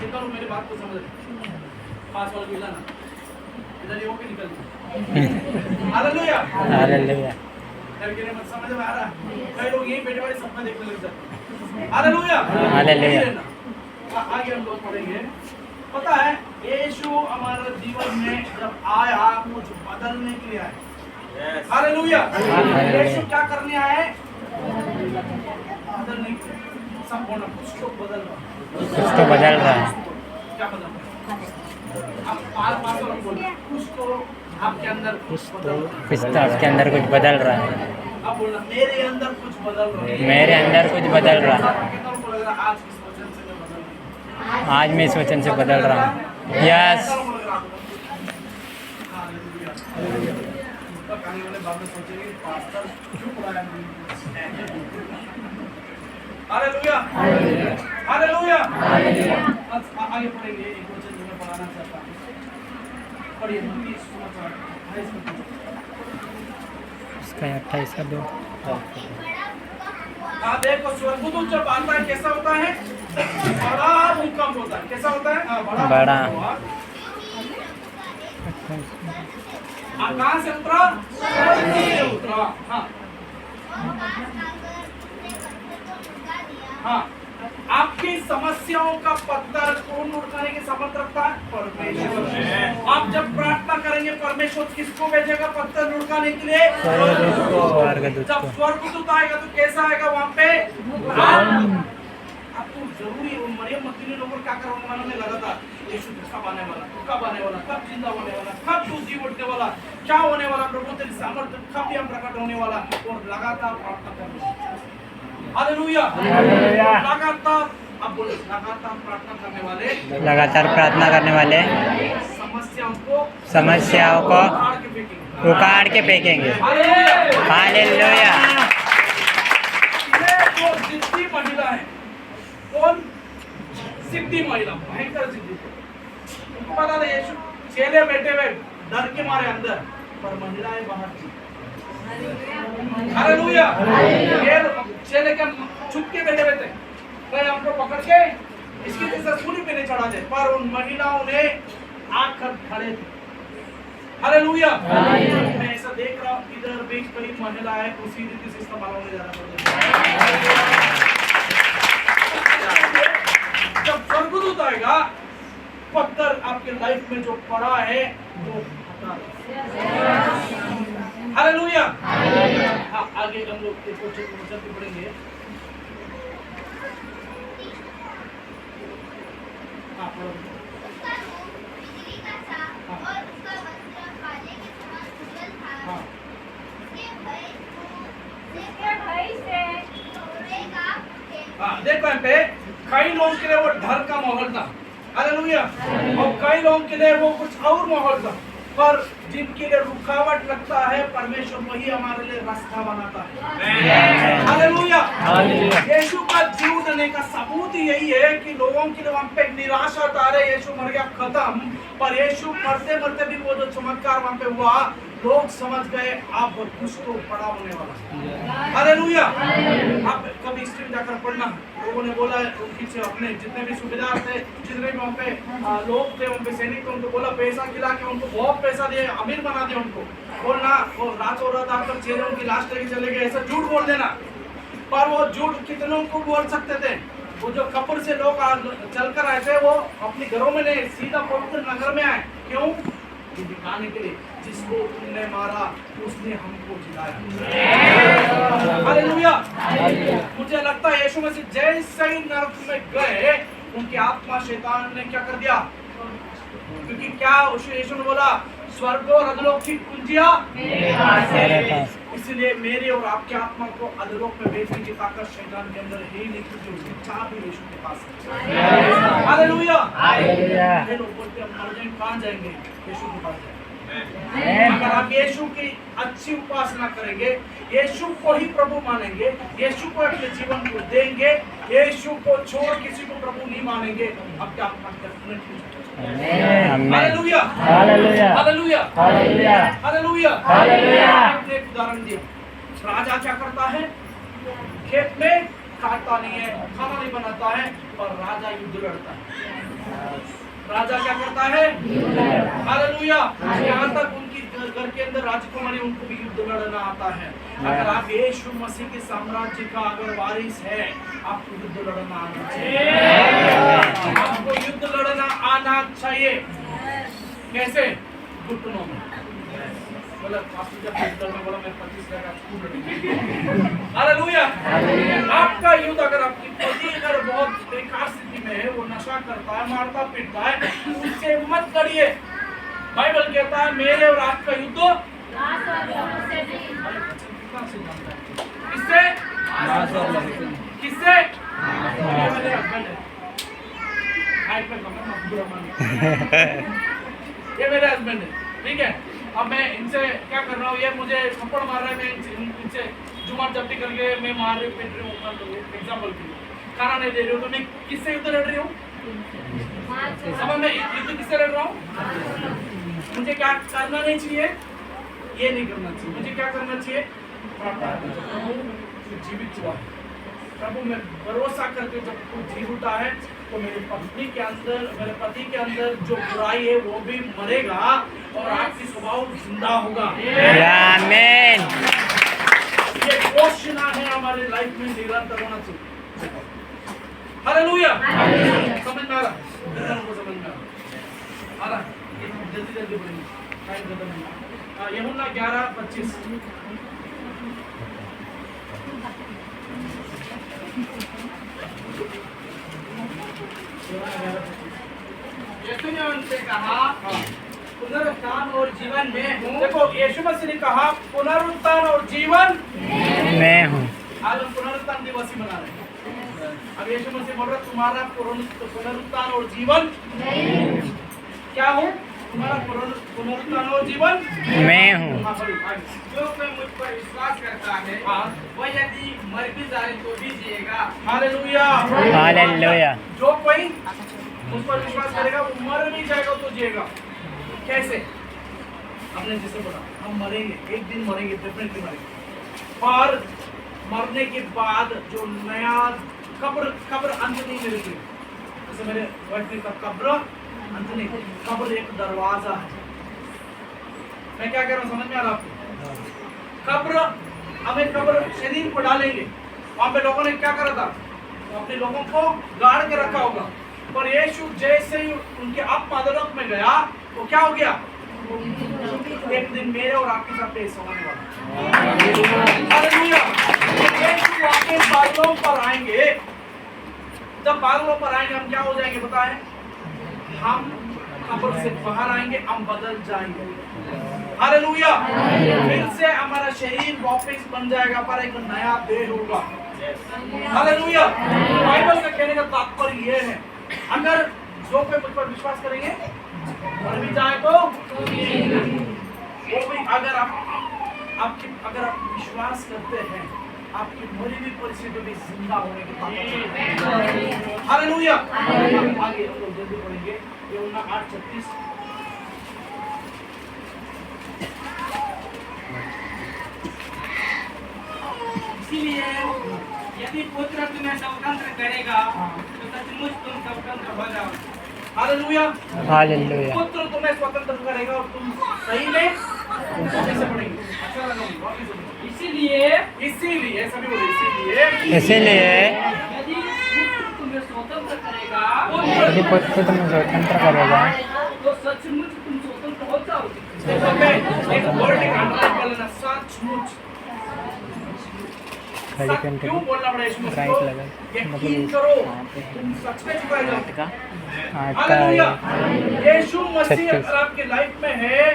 करो मेरी बात को समझ पास वाला मिला ना इधर ये होके निकल हालेलुया हालेलुया करके मत समझ में आ रहा कई लोग यही बैठे बैठे सपना देखने लग जाते हालेलुया हालेलुया आगे हम लोग पढ़ेंगे पता है यीशु हमारे जीवन में जब आया कुछ बदलने के लिए आया हालेलुया यीशु क्या करने आए बदलने के लिए संपूर्ण कुछ तो बदल रहा कुछ तो बदल रहा है क्या बदल रहा अब पास पास और बोल कुछ तो आपके अंदर कुछ तो आपके अंदर कुछ बदल रहा है अब बोलना मेरे अंदर कुछ बदल रहा है मेरे अंदर कुछ बदल रहा है आज इस वचन से मैं बदल रही आज मैं इस वचन से बदल रहा हूँ यस हालेलुया हालेलुया आगे पढ़ेंगे एक वचन जो मैं पढ़ाना चाहता हूँ पढ़िए मत्ती सुसमाचार 28 उसका 28 का 2 देखो स्वर्गदूत जब आता है कैसा होता है बड़ा भूकंप होता है कैसा होता है बड़ा कहाँ से उतरा हाँ हाँ आपकी समस्याओं का पत्थर कौन उठाने की समर्थ रखता है परमेश्वर आप जब प्रार्थना करेंगे परमेश्वर किसको भेजेगा पत्थर उठाने के लिए जब स्वर्गदूत आएगा तो कैसा आएगा वहाँ पे आपको जरूरी है मरियम मक्खी लोगों क्या करने में लगा था यीशु कब आने वाला कब जिंदा होने वाला कब तू जी उठने वाला क्या होने वाला प्रभु तेरी सामर्थ्य कब हम प्रकट होने वाला और लगातार प्रार्थना करना हालेलुया लगातार अब बोले लगातार प्रार्थना करने वाले समस्याओं को उखाड़ के फेंकेंगे हालेलुया जो जिद्दी महिला है कौन जिद्दी महिला भयंकर जिद्दी उनको पता था यीशु चेले बैठे हुए डर के मारे अंदर पर महिलाएं बाहर थी हालेलुया ये चेले के छुप के बैठे हुए थे कहीं हमको पकड़ के इसकी जैसे सूली पे नहीं चढ़ा दे पर उन महिलाओं ने आकर खड़े थे हालेलुया मैं ऐसा देख रहा हूँ इधर बीच कई महिला है उसी रीति से इस्तेमाल होने जा रहा है जब स्वर्गदूत आएगा पत्थर आपके लाइफ में जो पड़ा है वो हटा हालेलुया हाँ आगे हम लोग वचन पढ़ेंगे हाँ देखो यहाँ पे कई लोगों के लिए वो डर का माहौल था हालेलुया और कई लोगों के लिए वो कुछ और माहौल था पर जिनके लिए रुकावट लगता है परमेश्वर वही हमारे लिए रास्ता बनाता है हालेलुया यीशु का जीव देने का सबूत यही है कि लोगों के लिए वहाँ पे निराशा था रहे यीशु मर गया खत्म पर यीशु मरते मरते भी वो जो चमत्कार वहाँ पे हुआ लोग समझ गए आप कुछ तो बड़ा होने वाला हालेलुया आप कभी स्ट्रीम जाकर पढ़ना लोगों ने बोला उनकी से अपने जितने भी सुबेदार थे जितने भी वहाँ पे लोग थे वहाँ पे सैनिक थे उनको बोला पैसा खिला के उनको बहुत पैसा दिए अमीर बना दिया उनको बोलना वो रात हो रहा था तब चेहरे उनकी लाश लेके चले गए ऐसा झूठ बोल देना पर वो झूठ कितनों को बोल सकते थे वो जो कब्र से लोग चलकर आए थे वो अपने घरों में नहीं सीधा पवित्र नगर में आए क्यों ये दिखाने के लिए जिसको तुमने मारा उसने हमको जिलाया हालेलुया मुझे लगता है यीशु मसीह जैसे ही नरक में गए उनकी आत्मा शैतान ने क्या कर दिया क्योंकि क्या यीशु ने बोला स्वर्ग और अधोलोक की कुंजियां इसलिए मेरे और आपके आत्मा को अधोलोक में भेजने की ताकत शैतान के अंदर है ही नहीं क्योंकि उसकी चाबी यीशु के पास है हालेलुया ये लोग बोलते हैं मर जाएंगे कहाँ जाएंगे यीशु के पास अगर आप यीशु की अच्छी उपासना करेंगे यीशु को ही प्रभु मानेंगे यीशु को अपने जीवन को देंगे यीशु को छोड़ किसी को प्रभु नहीं मानेंगे आपके आत्मा definitely hallelujah hallelujah hallelujah hallelujah hallelujah hallelujah एक उदाहरण दिया राजा क्या करता है खेत में काटता नहीं है खाना नहीं बनाता है पर राजा युद्ध लड़ता है राजा क्या करता है? हालेलुया। यहाँ तक उनकी घर के अंदर राजकुमारी, उनको भी युद्ध लड़ना आता है। अगर आप यीशु मसीह के साम्राज्य का अगर वारिस है, आपको युद्ध लड़ना आना चाहिए। आपको युद्ध लड़ना आना चाहिए। कैसे? घुटनों में। बोला आपको जब युद्ध में बोला मैं 25 लाख हालेलुया। आपका युद्ध अगर आपकी पति अगर बहुत बेकार स्थिति में है, वो नशा करता है, मारता पीटता है, उससे मत लड़िए। बाइबल कहता है मेरे और आपका युद्ध किससे? किससे? ये मेरे हस्बैंड है। ये मेरे हस्बैंड है, ठीक है। अब मैं इनसे क्या कर रहा हूँ, ये मुझे थप्पड़ मार रहा है, मैं इनसे जुबान जब्ती करके मैं मार रही हूँ, पीट रही हूँ, एग्जाम्पल के लिए खाना नहीं दे रही हूँ, तो मैं किससे युद्ध लड़ रही हूँ? समझ में? युद्ध किससे लड़ रहा हूँ? मुझे क्या करना नहीं चाहिए? ये नहीं करना चाहिए। मुझे क्या करना चाहिए? प्रभु जीवित हुआ है, प्रभु मैं भरोसा करके जब तू जी उठा है तो मेरी पत्नी के अंदर, मेरे पति के अंदर जो बुराई है वो भी मरेगा और आपकी स्वभाव जिंदा होगा। आमीन। ये घोषणा है हमारे लाइफ में निरंतर होना चाहिए। हालेलुया। समझ में आ रहा? समझ में आ रहा? जल्दी जल्दी बोलेंगे, टाइम खत्म नहीं। यूहन्ना 11:25। यीशु ने उनसे कहा, पुनरुत्थान और जीवन मैं हूँ। देखो यीशु मसीह ने कहा पुनरुत्थान और जीवन मैं हूँ। आज हम पुनरुत्थान दिवस ही मना रहे हैं। अब यीशु मसीह बोल रहा है तुम्हारा पुनरुत्थान और जीवन क्या हो? तुम्हारा पुनरुत्थान और जीवन मैं हूँ। जो कोई मुझ पर विश्वास करता है, वह यदि मर भी जाए तो भी जिएगा। हालेलुया। हालेलुया। जो कोई उस पर विश्वास करेगा वो मर भी जाएगा तो जिएगा। कैसे? हमने जैसे बोला हम मरेंगे, एक दिन मरेंगे, डेफिनेटली मरेंगे, पर मरने के बाद जो नया कब्र अंत नहीं मिलती। जैसे मेरे वाइफ ने कहा कब्र अंत नहीं, कब्र एक दरवाजा है। मैं क्या कह रहा हूँ समझ में आ रहा आपको? कब्र, हमें कब्र शरीर को डालेंगे, वहां पे लोगों ने क्या करा था? अपने लोगों को गाड़ के रखा होगा, पर यीशु जैसे ही उनके अपमादलोक में गया तो क्या हो गया? एक दिन मेरे और आपके साथ पेश होने वाला। हालेलुया। यीशु वापस बादलों पर आएंगे। जब बादलों पर आएंगे हम क्या हो जाएंगे बताएं? हम कब्र से बाहर आएंगे, हम बदल जाएंगे। हालेलुया। फिर से हमारा शरीर वापस बन जाएगा, पर एक नया देह होगा। हालेलुया। बाइबल का कहने का तात्पर्य ये है, अगर जो पे मुझ पर विश्वास करेंगे मर भी जाए तो वो भी, अगर आप विश्वास करते हैं आपकी मरी हुई परिस्थिति भी जिंदा होने की ताकत। हालेलुया। आगे हम लोग जल्दी पढ़ेंगे यूहन्ना 8:36। इसीलिए यदि पुत्र तुम्हें स्वतंत्र करेगा तो सचमुच तुम स्वतंत्र हो जाओ। हालेलुया। हालेलुया। पुत्र तुम्हें स्वतंत्र करेगा और तुम सही में कैसे पढ़ेंगे? अच्छा लगा मुझे। इसीलिए सभी बोले इसीलिए यदि पुत्र तुम्हें स्वतंत्र करेगा यदि पुत्र तुम्हें स्वतंत्र करेगा तो सचमुच तुम स्वतंत्र हो जाओगे। देखो मैं एक वर्ड अंडरलाइन कर लेना, सचमुच। क्यों बोलना पड़ा यीशु मसीह को? यकीन करो तुम सच में चुकाए जाओगे। हालेलुया। यीशु मसीह अगर आपके लाइफ में है,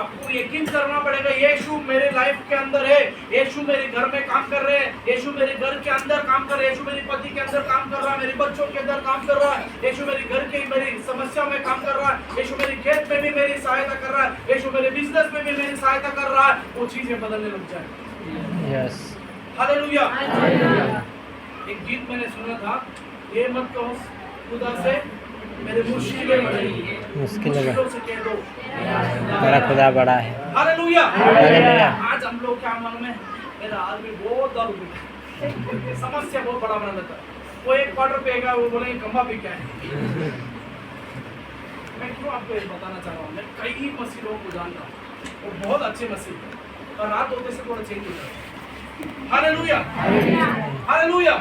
आपको यकीन करना पड़ेगा यीशु मेरे लाइफ के अंदर है, यीशु मेरे घर में काम कर रहे हैं, यीशु मेरे घर के अंदर काम कर रहे हैं, यीशु मेरे पति के अंदर काम कर रहा है, मेरे बच्चों के अंदर काम कर रहा है, यीशु मेरे घर की मेरी समस्या में काम कर रहा है, यीशु मेरे खेत में भी मेरी सहायता कर रहा है, यीशु मेरे बिजनेस में भी मेरी सहायता कर रहा है। वो चीजें बदलने लग जाए। यस। हालेलुया। एक गीत मैंने सुना था, ये मत कहो खुदा से मेरे मुश्किलें बढ़ेंगी, मुश्किलों से कह दो मेरा खुदा बड़ा है। हालेलुया। हालेलुया। आज हम लोग क्या मालूम है, मेरा आदमी बहुत दारू पीता है, समस्या बहुत बड़ा बना लेता है। वो एक क्वार्टर पिएगा, वो बोलेंगे खंबा पी क्या है। मैं क्यों आपको ये बताना चाह रहा हूँ, मैं कई मसीह लोगों को जानता हूँ और बहुत अच्छे मसीह हैं, और रात होते से थोड़ा चेंज हो जाता है। Hallelujah, hallelujah.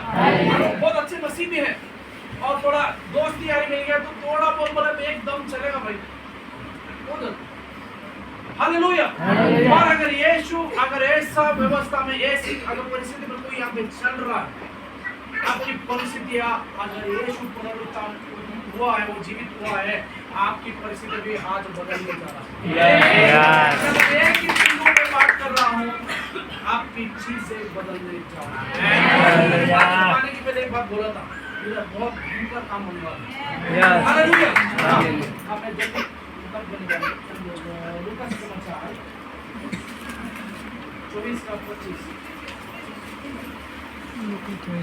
बहुत अच्छे मसीह भी हैं, और थोड़ा दोस्ती यारी मिल गया तो थोड़ा बोल बोला एकदम चलेगा भाई, हालेलुया। और अगर यीशु अगर ऐसा व्यवस्था में ऐसी अगर परिस्थिति में कोई यहाँ पे चल रहा है, आपकी परिस्थितियां अगर यीशु पुनरुत्थान हुआ है, वो जीवित हुआ है, आपकी परिस्थिति भी आज बदलने जा रहा है। मैं एक ही चीजों पे बात कर रहा हूँ, आपकी चीजें बदलने जा रही है। आने की पहले एक बात बोला था, मेरा बहुत भयंकर काम होने वाला है। हालेलुया। आपने जल्दी तब बन गया लूका समाचार 24:25।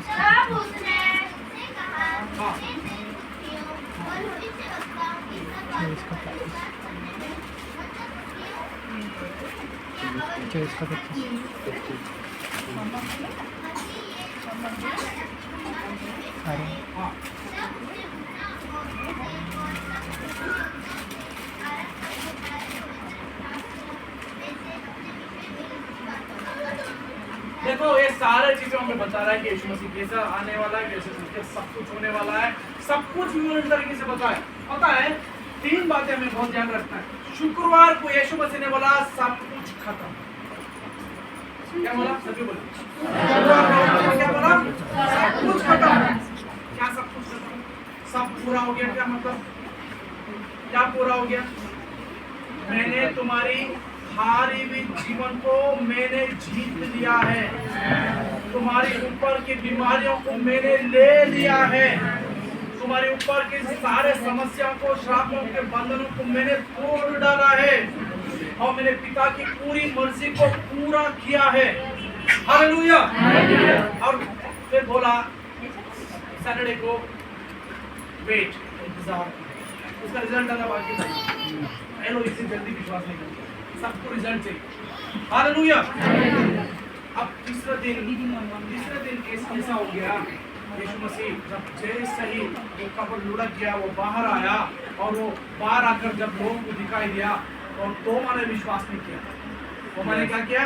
तब उसने उससे कहा, मैं तेरी बुद्धियों और भविष्यवक्ताओं की सब बातों का विचार करने में मतलब देखो ये सारे चीजें हमें बता रहा है कि यीशु मसीह कैसा आने वाला है, कैसे सब कुछ होने वाला है, सब कुछ विभिन्न तरीके से बताया। पता है 3 बातें हमें बहुत ध्यान रखना है। शुक्रवार को यीशु मसीह ने बोला सब कुछ खत्म। क्या बोला? सभी बोले शुक्रवार को क्या बोला? सब कुछ खत्म। क्या सब कुछ खत्म? सब पूरा हो गया। क्या मतलब? क्या पूरा हो गया? मैंने तुम्हारी हारी हुई जीवन को मैंने जीत लिया है, तुम्हारे ऊपर की बीमारियों को मैंने ले लिया है, तुम्हारे ऊपर के सारे समस्याओं को, श्रापों के बंधनों को मैंने तोड़ डाला है, और मैंने पिता की पूरी मर्जी को पूरा किया है। हालेलुया। और फिर बोला सैटरडे को वेट, इंतजार, उसका रिजल्ट आना बाकी था। हेलो, इतनी जल्दी विश्वास नहीं करते, सबको रिजल्ट चाहिए। हालेलुया। अब तीसरा दिन ऐसा हो गया, यीशु मसीह जब जैसे ही वो कब्र लुढ़क गया, वो बाहर आया, और वो बाहर आकर जब लोगों को दिखाई दिया, और तो मैंने विश्वास नहीं किया। तो मैंने क्या किया?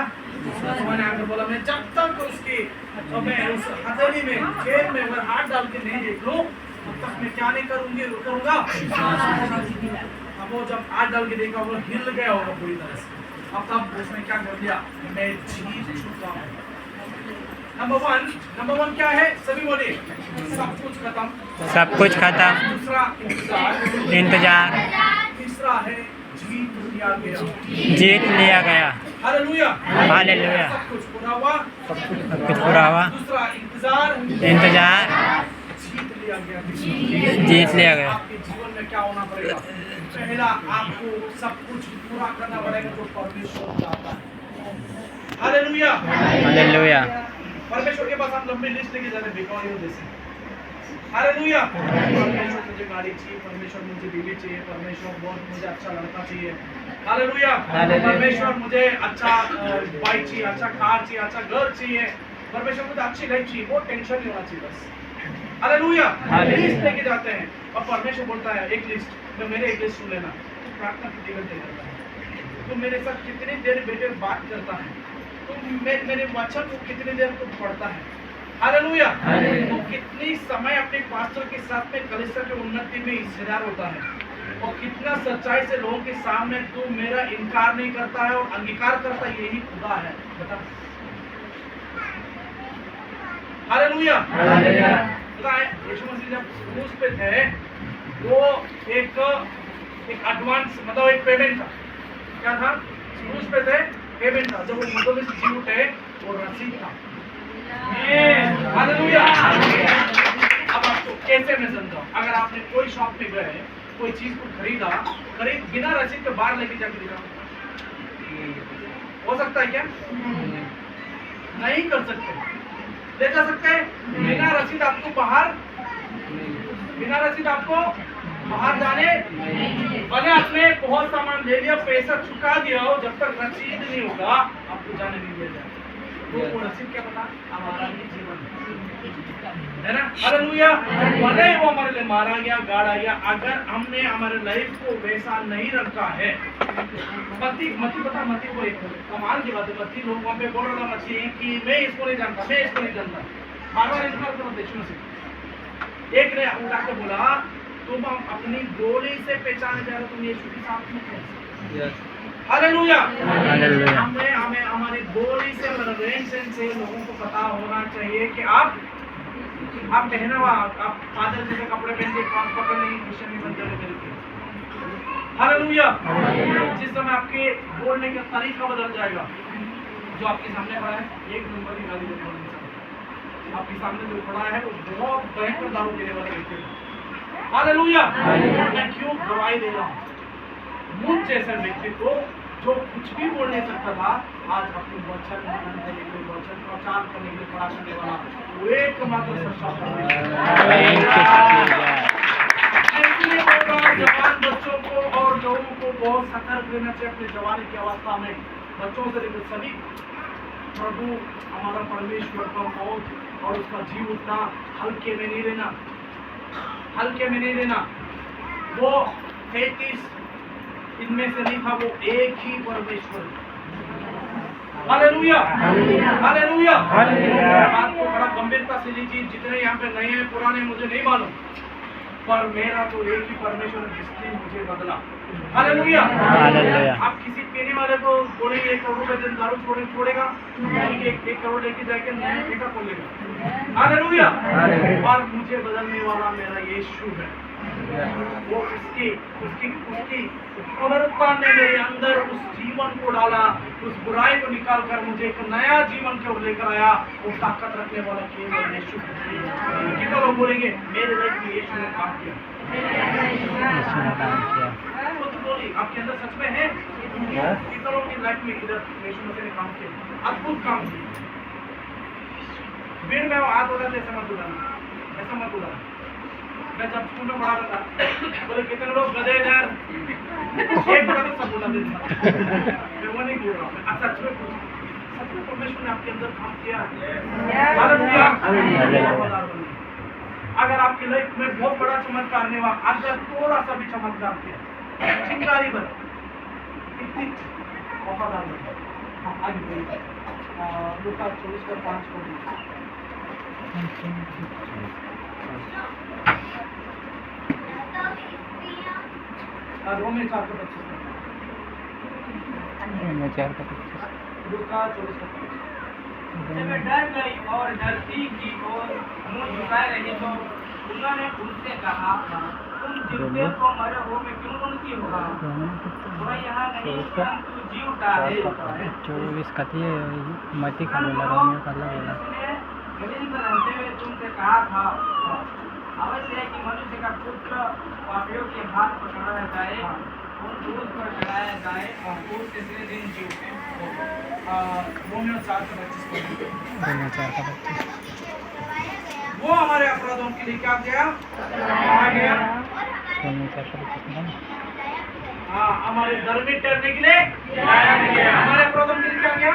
तो मैंने आकर बोला, मैं जब तक उसकी तो मैं उस हथेली में जेब में अगर हाथ डाल के नहीं देख लूं, तब तक मैं क्या नहीं करूंगा। अब वो जब हाथ डाल के देखा, वो हिल गया होगा पूरी तरह से। अब तब उसने क्या कर दिया? मैं जीत चुका हूँ। नंबर वन क्या है? सभी बोलिए, सब कुछ खत्म। सब कुछ खत्म। दूसरा इंतजार। तीसरा है जीत लिया गया। जीत लिया गया। Hallelujah, hallelujah. सब कुछ पूरा हुआ। सब कुछ पूरा हुआ। दूसरा इंतजार। जीत लिया गया। आपके जीवन में क्या होना पड़ेगा? पहला आपको सब कुछ पूरा करना पड़ेगा जो परमेश्वर चाहता है। Hallelujah, hallelujah. परमेश्वर के पास हम लंबी लिस्ट लेके जाते हैं भिखारियों जैसे। हालेलुया। परमेश्वर मुझे गाड़ी चाहिए, परमेश्वर मुझे बीवी चाहिए, परमेश्वर बहुत मुझे अच्छा लड़का चाहिए। हालेलुया। परमेश्वर मुझे अच्छा बाइक चाहिए, अच्छा कार चाहिए, अच्छा घर चाहिए, परमेश्वर मुझे अच्छी लाइफ चाहिए। वो टेंशन नहीं होना चाहिए बस। हालेलुया। लिस्ट लेके जाते हैं, और परमेश्वर बोलता है एक लिस्ट, तो मेरे एक लिस्ट सुन लेना। तो प्रार्थना कितनी घंटे करता है? तो मेरे साथ कितनी देर बैठे बात करता है? तो मेरे वचन को कितनी देर को पढ़ता है? हालेलुया। तो कितनी समय अपने पास्टर के साथ में कलीसिया की उन्नति में हिस्सेदार होता है, और कितना सच्चाई से लोगों के सामने तू मेरा इनकार नहीं करता है और अंगीकार करता है। यही खुदा है। बता। हालेलुया। यीशु मसीह जब क्रूस पे थे, वो एक एडवांस मतलब एक पेमेंट था। क्या था? क्रूस पे थे, पेमेंट था। जब वो ईगो में जी उठे, वो रसीद था। हालेलुया। अब आपको कैसे मैं समझाऊं? अगर आपने कोई शॉप में गए, कोई चीज को खरीद बिना रसीद के बाहर लेके जाके दिखा, हो सकता है क्या? नहीं कर सकते। ले जा सकते हैं बिना रसीद आपको बाहर जाने भले आपने बहुत सामान ले लिया, पैसा चुका दिया हो, जब तक रसीद नहीं होगा आपको जाने नहीं दिया जाएगा। तो वो रसीद क्या पता? हमारा ही जीवन है। है ना, हालेलुया। भले ही वो हमारे लिए मारा गया, गाड़ा गया, अगर हमने हमारे लाइफ को वैसा नहीं रखा है। मत्ती पता, मत्ती को एक कमाल की बात है, मत्ती लोगों पे बोल रहा था मत्ती कि मैं इसको नहीं जानता, मैं इसको नहीं जानता, बार-बार इनकार कर रहा यीशु मसीह। एक ने उठा के बोला, तुम अपनी गोली से पहचाने जा रहे हो, तुम यीशु के साथ में कैसे? हालेलुया। हमें हमारी बोली से, हमारे रहन सहन से लोगों को पता होना चाहिए कि आप पहनावा, आप फादर जैसे कपड़े पहन के क्रॉस पकड़ नहीं, क्रिश्चियन नहीं बन जाने मेरे। हालेलुया। जिस समय आपके बोलने का तरीका बदल जाएगा, जो आपके सामने खड़ा है, एक नंबर की गाली देने वाला इंसान, आपके सामने जो खड़ा है वो बहुत भयंकर दारू पीने वाला व्यक्ति है। हालेलुया। मैं क्यों गवाही दे रहा हूँ? मुझ जैसे व्यक्ति को जो कुछ भी बोल नहीं सकता था, आज अपने वचन मानने के लिए, वचन प्रचार करने के लिए खड़ा करने वाला वो एकमात्र सच्चा जवान बच्चों को और लोगों को बहुत सतर्क रहना चाहिए अपनी जवानी की अवस्था में, बच्चों से लेकर सभी। प्रभु हमारा परमेश्वर का मौत और उसका जीव उठना हल्के में नहीं लेना, हल्के में नहीं लेना। वो 33 इनमें से नहीं था, वो एक ही परमेश्वर। Hallelujah, hallelujah. बात को बड़ा गंभीरता से लीजिए, जितने यहाँ पे नए हैं पुराने मुझे नहीं मालूम, पर मेरा तो एक ही परमेश्वर जिसने मुझे बदला। हालेलुया। आप किसी पीने वाले को बोलेंगे 1 करोड़ रुपए दिन दारू छोड़ेगा, 1 करोड़ लेके जाके नया ठेका खोलेगा। हालेलुया। और मुझे बदलने वाला मेरा यीशु है। वो उसकी पुनरुत्थान ने मेरे अंदर उस जीवन को डाला, उस बुराई को निकाल कर मुझे एक नया जीवन की ओर लेकर आया। वो ताकत रखने वाला केवल यीशु। कितने लोग बोलेंगे मेरे लाइफ में यीशु ने काम किया? तो बोलिए, आपके अंदर सच में है? कितने लोगों की लाइफ में इधर यीशु मसीह ने काम किया, अद्भुत काम किया? भीड़ में हाथ उठाते ऐसा मत उठाना, ऐसा मत उठाना। मैं जब स्कूल में पढ़ा था, बोले कितने लोग गधे इधर, एक बड़ा तो सब बोला देता। मैं वो नहीं बोल रहा हूँ, अच्छा सच में परमेश्वर ने आपके अंदर काम किया। अगर आपकी लाइफ में बहुत बड़ा चमत्कार नहीं हुआ, अगर थोड़ा सा भी चमत्कार किया, चिंगारी भर, इतनी वफादार बन। आगे बढ़िए, लूका 24:5 को रोमे 4:25 लूका 24:25। जब वे डर गई और डरती की और मुंह झुकाए रही, तो उन्होंने उनसे कहा, तुम जिंदे को मरे हो में क्यों ढूंढती हो? वह यहाँ नहीं परंतु जी उठा है। 24 कथी है मती का बोला, रोमियो का बोला। गलील में रहते हुए तुमसे कहा था, अवश्य है कि मनुष्य का पुत्र पापियों के हाथ पकड़ा जाए और क्रूस पर चढ़ाया जाए और वो तीसरे दिन जी उठे। रोमियो 4:25। वो हमारे अपराधों के लिए क्या किया? आ गया। हाँ, हमारे धर्मी ठहरने के लिए लाया गया। हमारे अपराधों के लिए क्या किया?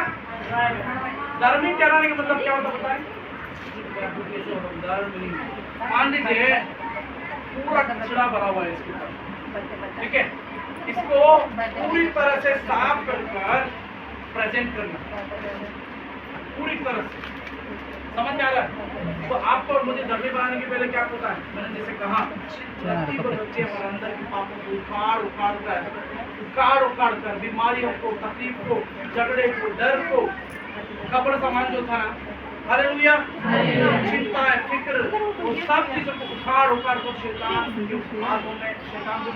धर्मी ठहराने का मतलब क्या होता बताए? मान लीजिए पूरा कचरा भरा हुआ है इसके ऊपर, ठीक है, इसको पूरी तरह से साफ कर प्रेजेंट करना, पूरी तरह से। समझ में आ रहा है? तो आपको और मुझे धर्मी बनाने के पहले क्या होता है? मैंने जैसे कहा, बच्चे हमारे अंदर के पापों को उखाड़ कर बीमारियों को, तकलीफ को, झगड़े को, डर को, कपड़ सामान जो था, हालेलुया, चिंता, फिक्र, वो सब चीजों को उखाड़ कर शैतान